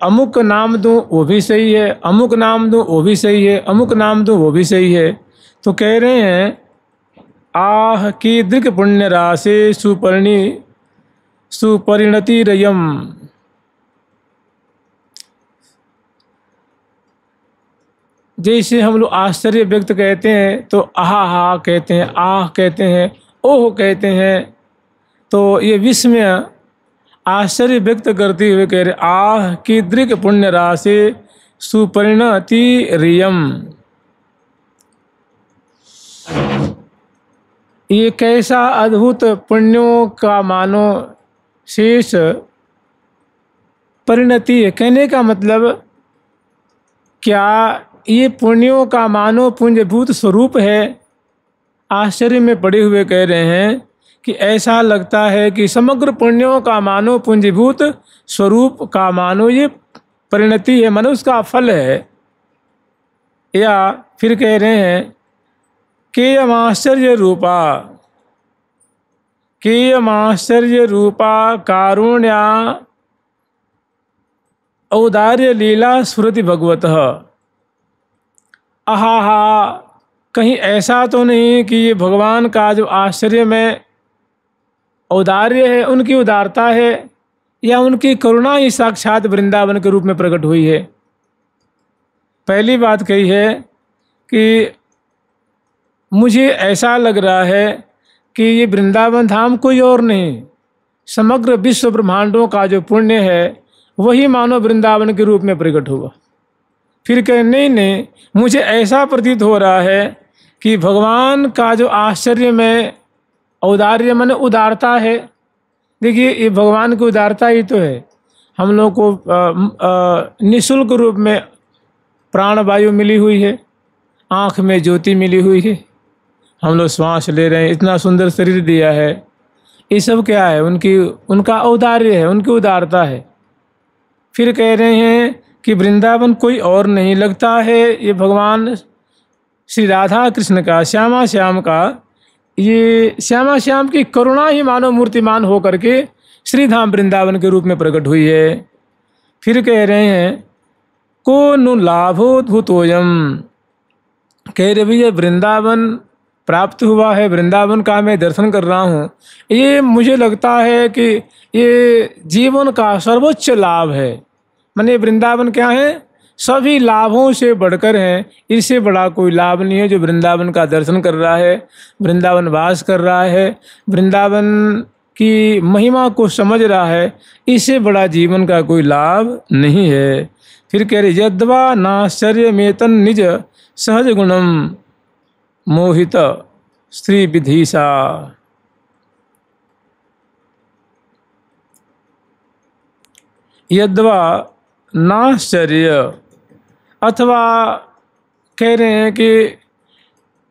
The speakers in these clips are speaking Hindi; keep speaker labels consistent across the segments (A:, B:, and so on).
A: अमुक नाम दूं वो भी सही है, अमुक नाम दूं वो भी सही है, अमुक नाम दूं वो भी सही है। तो कह रहे हैं आह की दृक पुण्य राशि सुपरिणति रयम। जैसे हम लोग आश्चर्य व्यक्त कहते हैं तो आहा हा कहते हैं, आह कहते हैं, ओह कहते हैं। तो ये विस्मय आश्चर्य व्यक्त करते हुए कह रहे आह की दृक पुण्य राशि सुपरिणति रियम। ये कैसा अद्भुत पुण्यों का मानो शेष परिणति है। कहने का मतलब क्या ये पुण्यों का मानो पुंजभूत स्वरूप है। आश्चर्य में पड़े हुए कह रहे हैं कि ऐसा लगता है कि समग्र पुण्यों का मानो पुंजभूत स्वरूप का मानो ये परिणति है, मानो उसका फल है। या फिर कह रहे हैं केयमाश्चर्य रूपा कारुण्या औदार्य लीला स्फुरति भगवतः। आहा, कहीं ऐसा तो नहीं कि ये भगवान का जो आश्चर्य में औदार्य है, उनकी उदारता है, या उनकी करुणा ही साक्षात वृंदावन के रूप में प्रकट हुई है। पहली बात कही है कि मुझे ऐसा लग रहा है कि ये वृंदावन धाम कोई और नहीं, समग्र विश्व ब्रह्मांडों का जो पुण्य है वही मानो वृंदावन के रूप में प्रकट हुआ। फिर कहे नहीं, मुझे ऐसा प्रतीत हो रहा है कि भगवान का जो आश्चर्य में औदार्य माने उदारता है। देखिए ये भगवान की उदारता ही तो है। हम लोग को निःशुल्क रूप में प्राणवायु मिली हुई है, आँख में ज्योति मिली हुई है, हम लोग श्वास ले रहे हैं, इतना सुंदर शरीर दिया है। ये सब क्या है? उनका औदार्य है, उनकी उदारता है। फिर कह रहे हैं कि वृंदावन कोई और नहीं, लगता है ये भगवान श्री राधा कृष्ण का, श्यामा श्याम का, ये श्यामा श्याम की करुणा ही मानव मूर्तिमान हो करके श्रीधाम वृंदावन के रूप में प्रकट हुई है। फिर कह रहे हैं को नु लाभोद्भुतोयम। कह रहे भैया वृंदावन प्राप्त हुआ है, वृंदावन का मैं दर्शन कर रहा हूँ, ये मुझे लगता है कि ये जीवन का सर्वोच्च लाभ है। माने वृंदावन क्या है? सभी लाभों से बढ़कर है। इससे बड़ा कोई लाभ नहीं है जो वृंदावन का दर्शन कर रहा है, वृंदावन वास कर रहा है, वृंदावन की महिमा को समझ रहा है। इससे बड़ा जीवन का कोई लाभ नहीं है। फिर कह रहे यद्वा नाश्चर्य मेतन निज सहज गुणम मोहित स्त्री विधीसा। यद्वा नाश्चर्य, अथवा कह रहे हैं कि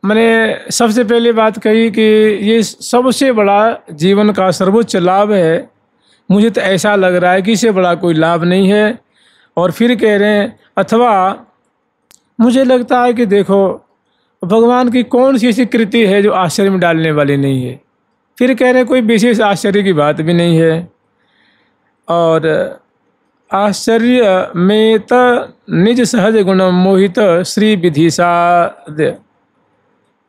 A: मैंने सबसे पहले बात कही कि ये सबसे बड़ा जीवन का सर्वोच्च लाभ है। मुझे तो ऐसा लग रहा है कि इससे बड़ा कोई लाभ नहीं है। और फिर कह रहे हैं अथवा मुझे लगता है कि देखो भगवान की कौन सी ऐसी कृति है जो आश्चर्य में डालने वाली नहीं है। फिर कह रहे हैं कोई विशेष आश्चर्य की बात भी नहीं है। और आश्चर्य में त निज सहज गुण मोहित श्री विधिसाद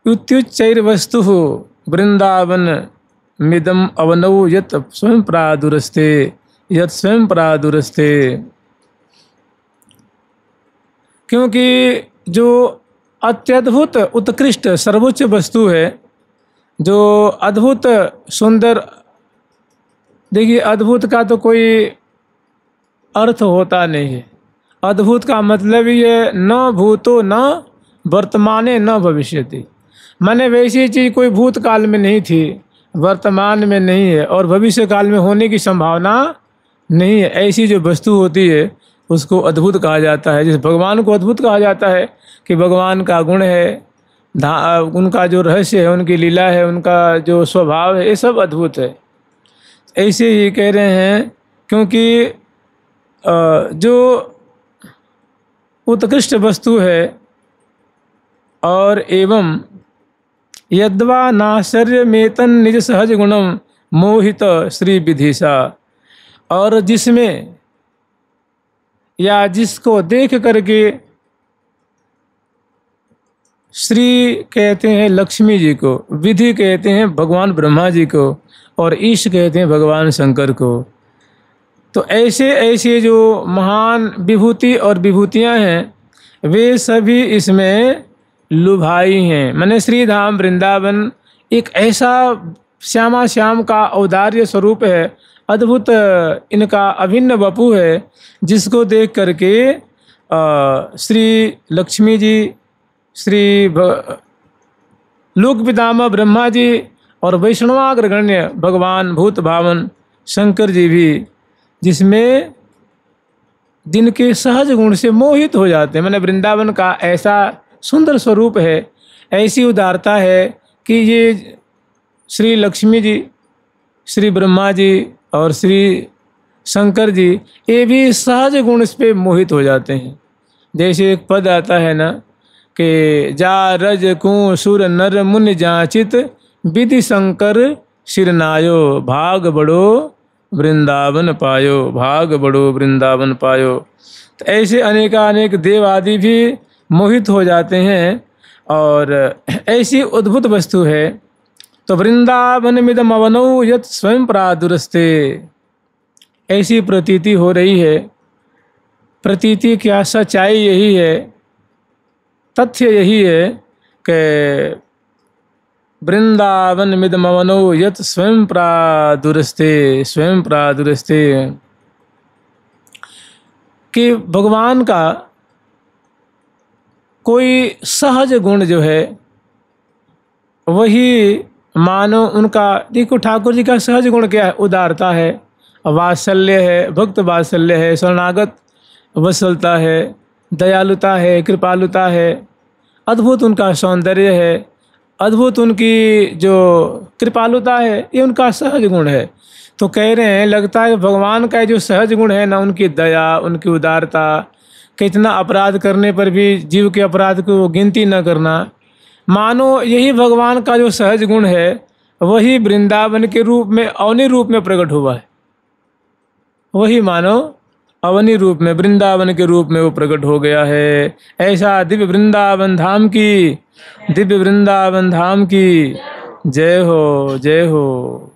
A: उच्चैर वस्तु वृंदावन मिदम अवनौ यत स्वयं प्रादुरस्ते। क्योंकि जो अत्यद्भुत उत्कृष्ट सर्वोच्च वस्तु है, जो अद्भुत सुंदर, देखिए अद्भुत का तो कोई अर्थ होता नहीं है। अद्भुत का मतलब ही है न भूतो न वर्तमाने न भविष्यति। माने वैसी चीज़ कोई भूतकाल में नहीं थी, वर्तमान में नहीं है और भविष्य काल में होने की संभावना नहीं है। ऐसी जो वस्तु होती है उसको अद्भुत कहा जाता है। जैसे भगवान को अद्भुत कहा जाता है कि भगवान का गुण है, उनका जो रहस्य है, उनकी लीला है, उनका जो स्वभाव है, ये सब अद्भुत है। ऐसे ही कह रहे हैं क्योंकि जो उत्कृष्ट वस्तु है और एवं यद्वा नाश्चर्य मेतन निज सहज गुणम मोहित श्री विधिसा, और जिसमें या जिसको देख करके श्री कहते हैं लक्ष्मी जी को, विधि कहते हैं भगवान ब्रह्मा जी को, और ईश कहते हैं भगवान शंकर को। तो ऐसे ऐसे जो महान विभूति और विभूतियां हैं वे सभी इसमें लुभाई हैं। माने श्री धाम वृंदावन एक ऐसा श्यामा श्याम का औदार्य स्वरूप है, अद्भुत इनका अभिन्न वपु है, जिसको देख करके श्री लक्ष्मी जी, श्री लोक पितामह ब्रह्मा जी और वैष्णवाग्रगण्य भगवान भूत भावन शंकर जी भी जिसमें जिनके सहज गुण से मोहित हो जाते हैं। मैंने वृंदावन का ऐसा सुंदर स्वरूप है, ऐसी उदारता है कि ये श्री लक्ष्मी जी, श्री ब्रह्मा जी और श्री शंकर जी ये भी सहज गुण पे मोहित हो जाते हैं। जैसे एक पद आता है ना कि जा रज कुं सुर नर मुनि जाचित विधि शंकर सिरनायो भाग बड़ो वृंदावन पायो, भाग बड़ो वृंदावन पायो। तो ऐसे अनेकानेक देव आदि भी मोहित हो जाते हैं और ऐसी अद्भुत वस्तु है। तो वृंदावन मिदम अवनौ यत स्वयं प्रादुरस्ते, ऐसी प्रतीति हो रही है। प्रतीति क्या, सच्चाई यही है, तथ्य यही है कि वृंदावन मिदमवनो यत स्वयं प्रादुरस्ते, स्वयं प्रादुरस्ते, कि भगवान का कोई सहज गुण जो है वही मानो उनका, देखो ठाकुर जी का सहज गुण क्या है, उदारता है, वात्सल्य है, भक्त वात्सल्य है, शरणागत वत्सलता है, दयालुता है, कृपालुता है, अद्भुत उनका सौंदर्य है, अद्भुत उनकी जो कृपालुता है, ये उनका सहज गुण है। तो कह रहे हैं लगता है भगवान का जो सहज गुण है ना, उनकी दया, उनकी उदारता, कितना अपराध करने पर भी जीव के अपराध को गिनती न करना, मानो यही भगवान का जो सहज गुण है वही वृंदावन के रूप में, अवनी रूप में प्रकट हुआ है। वही मानो अवनी रूप में, वृंदावन के रूप में वो प्रकट हो गया है। ऐसा दिव्य वृंदावन धाम की, दिव्य वृंदावन धाम की जय हो, जय हो।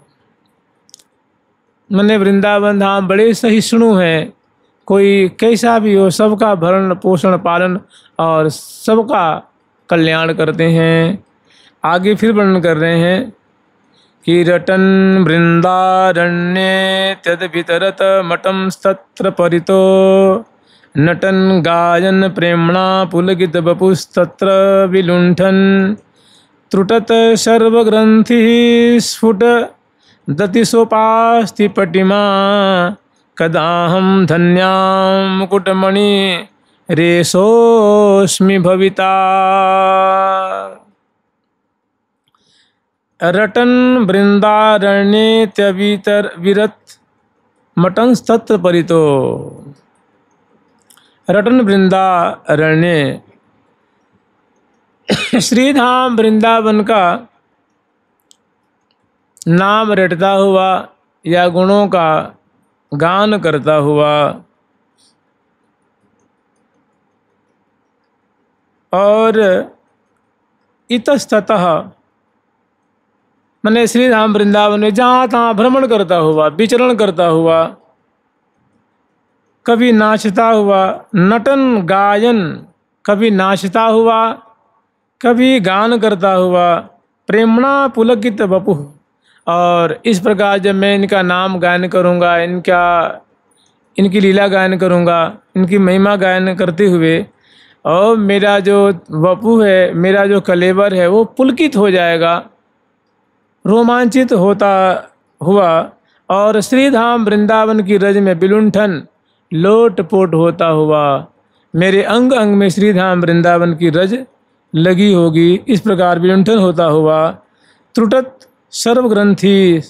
A: मैंने वृंदावन धाम बड़े सहिष्णु हैं, कोई कैसा भी हो सबका भरण पोषण पालन और सबका कल्याण करते हैं। आगे फिर वर्णन कर रहे हैं कि रटन वृंदारण्ये तद वितरत मठं तत्र परितो नटन गायन प्रेमणा पुलकित बपुस्तत्र विलुंठन त्रुटत सर्वग्रंथि स्फुट दतिसोपास्ति पटिमा कदाहं धन्यां मुकुटमणि रेशोस्मि भविता। रटन वृंदारण्ये त्यवितर विरत मटं तत्र परितो। रटन वृंदारण्य, श्रीधाम वृंदावन का नाम रटता हुआ या गुणों का गान करता हुआ और इतस्ततः मैंने श्रीधाम वृंदावन में जहाँ तहाँ भ्रमण करता हुआ, विचरण करता हुआ, कभी नाचता हुआ, नटन गायन, कभी नाचता हुआ, कभी गान करता हुआ, प्रेमणा पुलकित वपुः, और इस प्रकार जब मैं इनका नाम गायन करूँगा, इनकी लीला गायन करूँगा, इनकी महिमा गायन करते हुए, और मेरा जो वपु है, मेरा जो कलेवर है वो पुलकित हो जाएगा, रोमांचित होता हुआ, और श्रीधाम वृंदावन की रज में विलुंठन लोटपोट होता हुआ, मेरे अंग अंग में श्रीधाम वृंदावन की रज लगी होगी। इस प्रकार विलुंठन होता हुआ त्रुटत सर्वग्रंथि,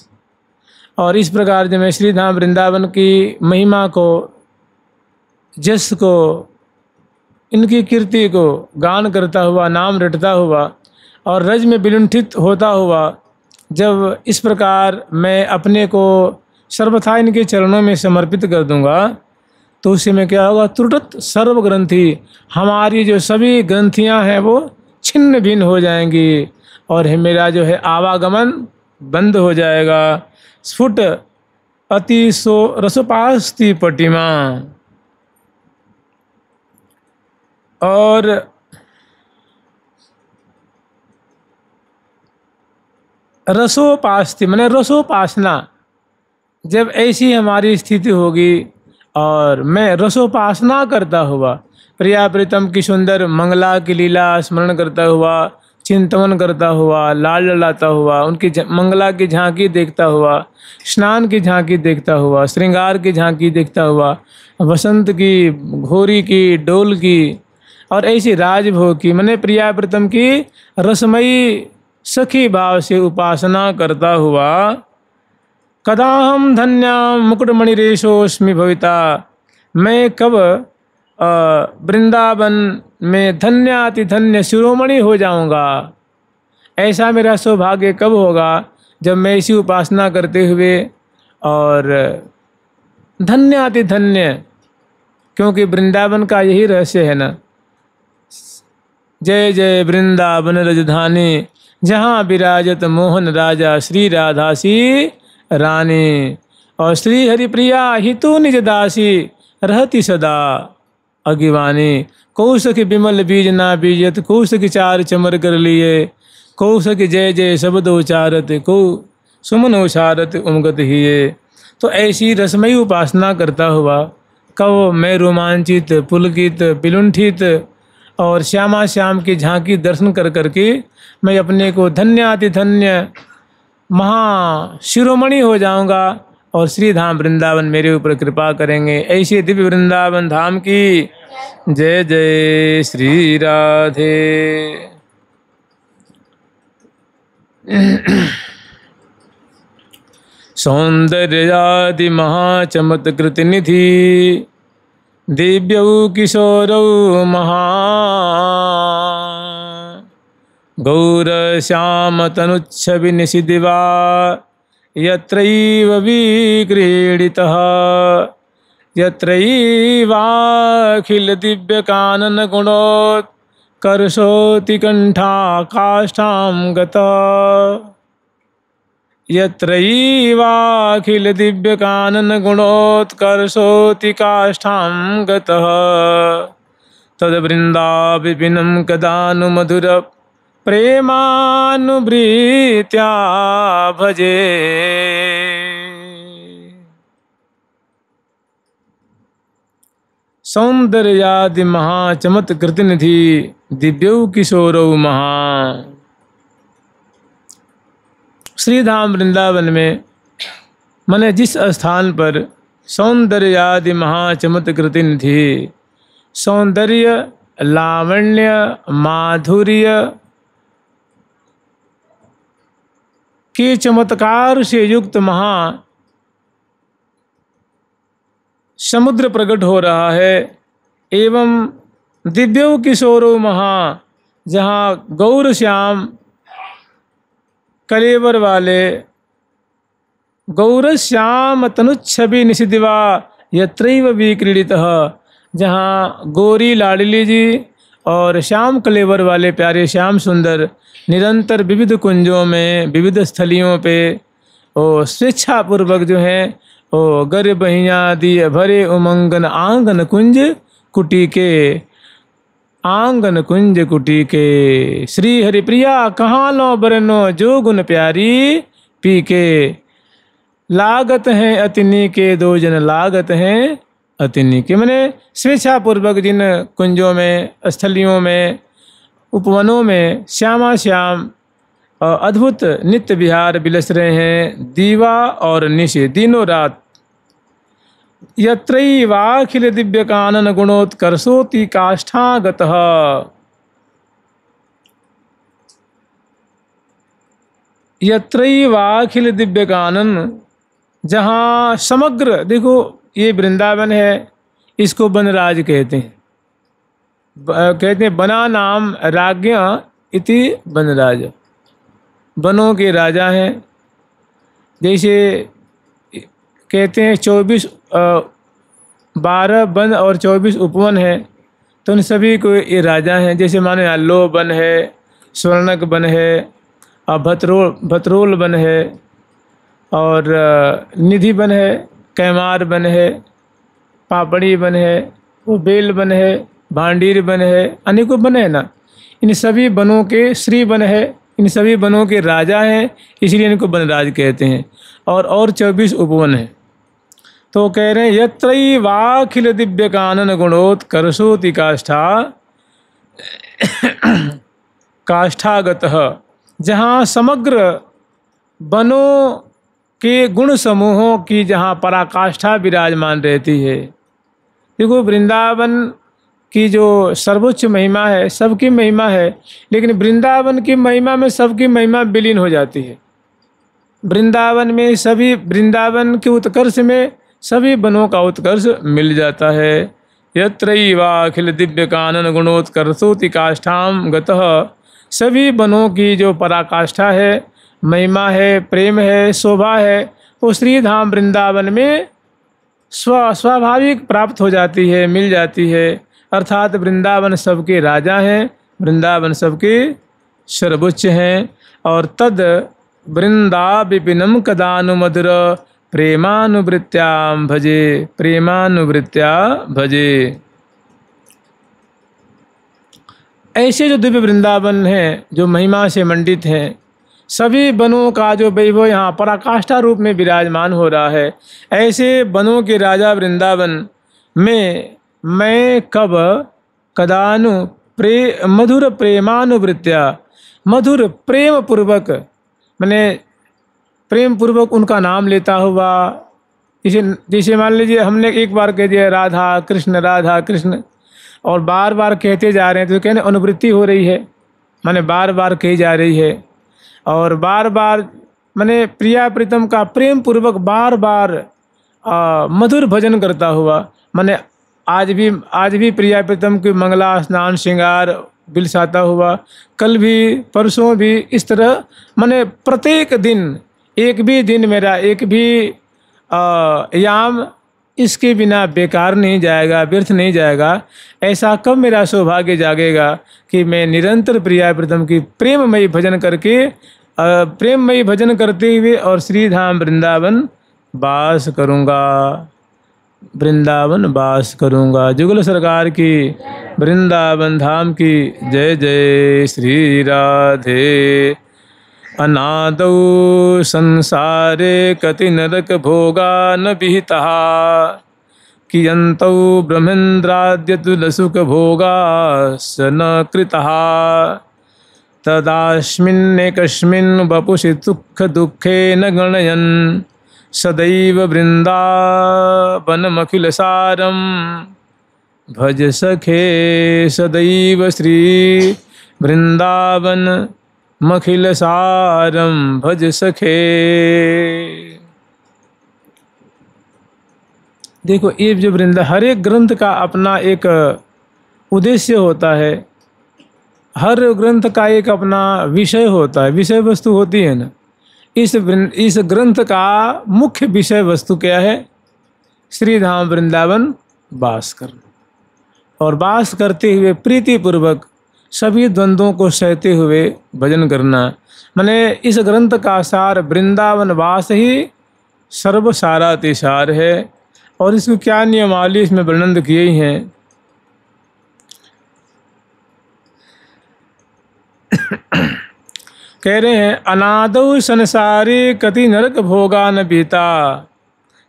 A: और इस प्रकार जब मैं श्रीधाम वृंदावन की महिमा को, जस को, इनकी कीर्ति को गान करता हुआ, नाम रटता हुआ और रज में विलुंठित होता हुआ, जब इस प्रकार मैं अपने को सर्वथा इनके चरणों में समर्पित कर दूंगा, तो उसी में क्या होगा, त्रुटत सर्व ग्रंथि, हमारी जो सभी ग्रंथियां हैं वो छिन्न भिन्न हो जाएंगी और मेरा जो है आवागमन बंद हो जाएगा। स्फुट अति सो रसोपास्ति पटिमा, और रसोपास्ति माने रसोपासना, जब ऐसी हमारी स्थिति होगी और मैं रसोपासना करता हुआ प्रिया प्रीतम की सुंदर मंगला की लीला स्मरण करता हुआ, चिंतन करता हुआ, लाल ललाता हुआ, उनकी मंगला की झांकी देखता हुआ, स्नान की झांकी देखता हुआ, श्रृंगार की झांकी देखता हुआ, वसंत की, घोरी की, डोल की और ऐसी राजभोग की मैंने प्रिया प्रीतम की रसमयी सखी भाव से उपासना करता हुआ, कदा हम धन्या मुकुटमणिरेशोस्मि भविता, मैं कब वृंदावन में धन्याति धन्य शिरोमणि हो जाऊंगा। ऐसा मेरा सौभाग्य कब होगा, जब मैं इसी उपासना करते हुए और धन्याति धन्य, क्योंकि वृंदावन का यही रहस्य है ना, जय जय वृंदावन रजधानी, जहाँ विराजत मोहन राजा श्री राधासी रानी, और श्री हरिप्रिया हितु निज दासी रहती सदा अगिवानी। कौशक बिमल बीज ना बीजत, कौशक चार चमर कर लिए, कौशक जय जय शब्द उचारत, कौ सुमन उचारत उमगत हिये। तो ऐसी रसमयी उपासना करता हुआ कब मैं रोमांचित, पुलकित, विलुंठित और श्यामा श्याम की झांकी दर्शन कर करके मैं अपने को धन्याति धन्य महा शिरोमणि हो जाऊंगा और श्री धाम वृंदावन मेरे ऊपर कृपा करेंगे। ऐसे दिव्य वृंदावन धाम की जय जय श्री राधे। सौंदर्यादि महाचमत्कृत निधि, दिव्यौ किशोरौ महा, गौर श्याम तनुच्छवि निशिदिवा, यत्रैव विक्रीडितः, यत्रैवाखिल दिव्य कानन गुणोत्कर्षोति कंठा काष्ठां गतः, यत्रैवाखिल दिव्य कानन गुणोत्कर्षोति काष्ठां गतः, तद वृंदाविपिनं कदानु मधुर प्रेमानुवृत्या भजे। सौंदर्यादि महाचमत्कृत निधि, दिव्यौ किशोरौ महा। श्रीधाम वृंदावन में मैंने जिस स्थान पर सौंदर्यादि महाचमत्कृत निधि, सौंदर्य, लावण्य, माधुर्य के चमत्कार से युक्त महा समुद्र प्रकट हो रहा है, एवं दिव्यो किशोरो महा, जहाँ गौर श्याम कलेवर वाले, गौर श्याम तनुच्छवि निशिदिवा यत्रैव विक्रीडितः, जहाँ गौरी लाडली जी और श्याम कलेवर वाले प्यारे श्याम सुंदर निरंतर विविध कुंजों में, विविध स्थलियों पे ओ स्वेच्छापूर्वक जो हैं ओ गर बहिया दिए भरे उमंगन आंगन कुंज कुटी के, आंगन कुंज कुटी के। श्री हरिप्रिया कहाँ लो बरनो जो गुण प्यारी पी के, लागत हैं अतिनी के दो जन लागत हैं अतिनी के। मैंने स्वेच्छापूर्वक जिन कुंजों में, स्थलियों में, उपवनों में श्यामा श्याम अद्भुत नित्य विहार बिलस रहे हैं, दीवा और निशि दिनों रात। यत्रैवाखिल दिव्य कानन गुणोत्कर्षोति काष्ठागतः, यत्रैवाखिल दिव्य कानन, जहाँ समग्र, देखो ये वृंदावन है, इसको वनराज कहते हैं, कहते हैं बना नाम राज्ञ इति वनराज, वनों के राजा हैं। जैसे कहते हैं 24 12 वन और 24 उपवन है, तो उन सभी को ये राजा हैं। जैसे मानो यहाँ लोह वन है, स्वर्णक वन है, और भत्रोल वन है, और निधि वन है, कैमार वन है, पापड़ी वन है, वो बेल वन है, भांडीर वन है, अनेकों वन है ना। इन सभी वनों के श्री वन है, इन सभी वनों के राजा हैं, इसलिए इनको वनराज कहते हैं। और 24 उपवन है। तो कह रहे हैं यत्रैवाखिल दिव्य कानन गुणोत्कर्षोति काष्ठा काष्ठागतः, जहाँ समग्र वनों के गुण समूहों की जहाँ पराकाष्ठा विराजमान रहती है। देखो वृंदावन की जो सर्वोच्च महिमा है, सबकी महिमा है, लेकिन वृंदावन की महिमा में सबकी महिमा विलीन हो जाती है। वृंदावन में सभी, वृंदावन के उत्कर्ष में सभी वनों का उत्कर्ष मिल जाता है। यत्रैवाखिल दिव्य कानन गुणोत्कर्षोति काष्ठाम गतः, सभी वनों की जो पराकाष्ठा है, महिमा है, प्रेम है, शोभा है, वो श्रीधाम वृंदावन में स्वाभाविक प्राप्त हो जाती है, मिल जाती है। अर्थात वृंदावन सबके राजा हैं, वृंदावन सबके सर्वोच्च हैं। और तद वृंदा विपिनम कदानुमधुर प्रेमानुवृत्त्याम भजे, प्रेमानुवृत्त्या भजे। ऐसे जो दिव्य वृंदावन हैं, जो महिमा से मंडित हैं, सभी वनों का जो वैभव यहाँ पराकाष्ठा रूप में विराजमान हो रहा है, ऐसे वनों के राजा वृंदावन में मैं कब कदानु मधुर प्रेमानुवृत्त्या, मधुर प्रेम पूर्वक, मैंने प्रेम पूर्वक उनका नाम लेता हुआ। जैसे मान लीजिए हमने एक बार कह दिया राधा कृष्ण, और बार बार कहते जा रहे हैं, तो कहने अनुवृत्ति हो रही है, माने बार बार कही जा रही है। और बार बार मैंने प्रिया प्रीतम का प्रेम पूर्वक बार बार मधुर भजन करता हुआ, मैंने आज भी प्रिया प्रीतम की मंगला स्नान श्रृंगार बिलसाता हुआ, कल भी परसों भी, इस तरह मैंने प्रत्येक दिन, एक भी दिन मेरा, एक भी याम इसके बिना बेकार नहीं जाएगा, व्यर्थ नहीं जाएगा। ऐसा कब मेरा सौभाग्य जागेगा कि मैं निरंतर प्रिया प्रीतम की प्रेममयी भजन करके, प्रेममयी भजन करते हुए और श्रीधाम वृंदावन वास करूँगा, वृंदावन वास करूँगा। जुगल सरकार की वृंदावन धाम की जय जय। श्री राधे। अनादौ संसारे कति नरक भोगा न विहितः, कियन्तौ ब्रह्मेन्द्राद्य तुलसुख भोगा स न कृतः। तदास्मिन्नेकस्मिन् वपुषि दुःख दुःखे न गणयन्, सदैव वृन्दावनमखिलसारं भज सखे। सदैव श्री वृंदावन मखिल सारम भज सखे। देखो ये जो हर एक ग्रंथ का अपना एक उद्देश्य होता है, हर ग्रंथ का एक अपना विषय होता है, विषय वस्तु होती है ना। इस ग्रंथ का मुख्य विषय वस्तु क्या है? श्रीधाम वृंदावन वास करना, और वास करते हुए प्रीति पूर्वक सभी द्वंद्वों को सहते हुए भजन करना। माने इस ग्रंथ का सार वृंदावन वास ही सर्वसारातिसार है। और इसको क्या नियमावली इसमें वर्णन किए ही हैं। कह रहे हैं अनादौ संसारे कति नरक भोगा न बीता,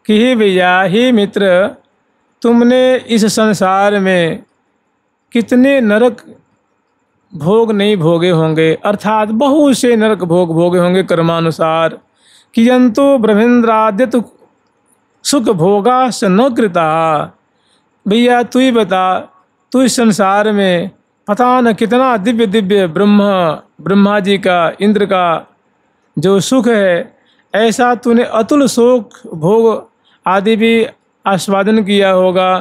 A: कि हे भैया, हे मित्र, तुमने इस संसार में कितने नरक भोग नहीं भोगे होंगे, अर्थात बहुत से नरक भोग भोगे होंगे कर्मानुसार। कियंतो ब्रह्मेन्द्राद्य तो सुख भोगा स न कृता। भैया तू ही बता, तू इस संसार में पता न कितना दिव्य दिव्य ब्रह्मा जी का, इंद्र का जो सुख है, ऐसा तूने अतुल सुख भोग आदि भी आस्वादन किया होगा,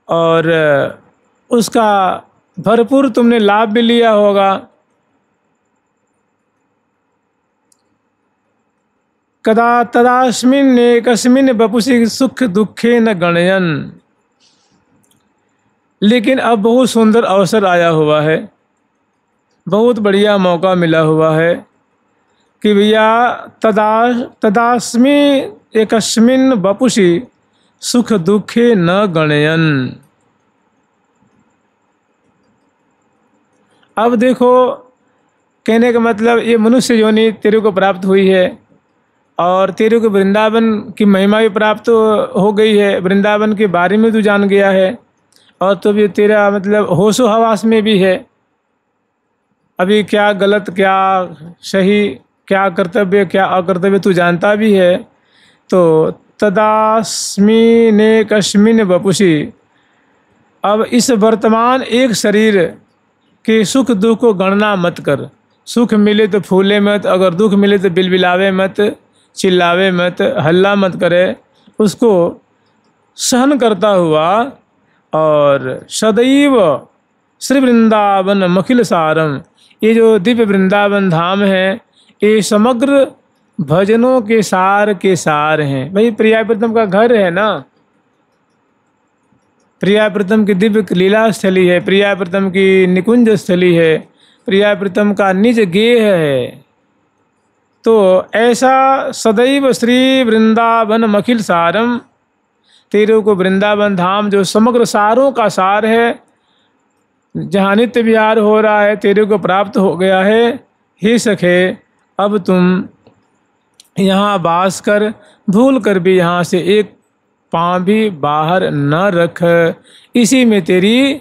A: और उसका भरपूर तुमने लाभ भी लिया होगा। कदा तदास्मिन् एकस्मिन् वपुषि सुख दुखे न गणयन। लेकिन अब बहुत सुंदर अवसर आया हुआ है, बहुत बढ़िया मौका मिला हुआ है कि भैया तदास्मि एकस्मिन् वपुषि सुख दुखे न गणयन। अब देखो, कहने का मतलब ये मनुष्य योनि तेरे को प्राप्त हुई है और तेरे को वृंदावन की महिमा भी प्राप्त हो गई है, वृंदावन के बारे में तू जान गया है और तो भी तेरा मतलब होशो हवास में भी है। अभी क्या गलत क्या सही, क्या कर्तव्य क्या अकर्तव्य तू जानता भी है। तो तदास्मिने कस्मिन वपुषि, अब इस वर्तमान एक शरीर के सुख दुख को गणना मत कर। सुख मिले तो फूले मत, अगर दुख मिले तो बिलबिलावे मत, चिल्लावे मत, हल्ला मत करे। उसको सहन करता हुआ और सदैव श्री वृंदावन मखिल सारम, ये जो दिव्य वृंदावन धाम है ये समग्र भजनों के सार हैं। भाई प्रिया प्रीतम का घर है ना, प्रिया प्रीतम की दिव्य लीला स्थली है, प्रिया प्रीतम की निकुंज स्थली है, प्रिया प्रीतम का निज गेह है। तो ऐसा सदैव श्री वृंदावन मखिल सारम, तेरे को वृंदावन धाम जो समग्र सारों का सार है, जहाँ नित्य विहार हो रहा है, तेरे को प्राप्त हो गया है। हे सखे, अब तुम यहाँ वास कर, भूल कर भी यहाँ से एक पाँव भी बाहर न रख। इसी में तेरी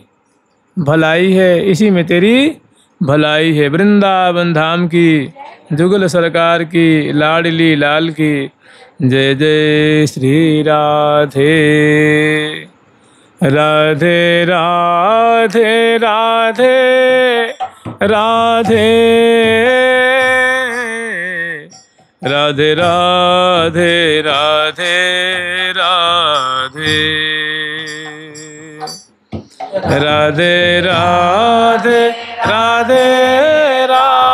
A: भलाई है, इसी में तेरी भलाई है। वृंदावन धाम की, जुगल सरकार की, लाडली लाल की जय जय श्री राधे राधे राधे राधे राधे राधे राधे राधे राधे राधे राधे राधे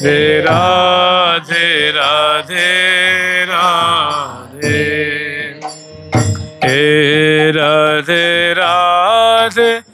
A: राधे राधे राधे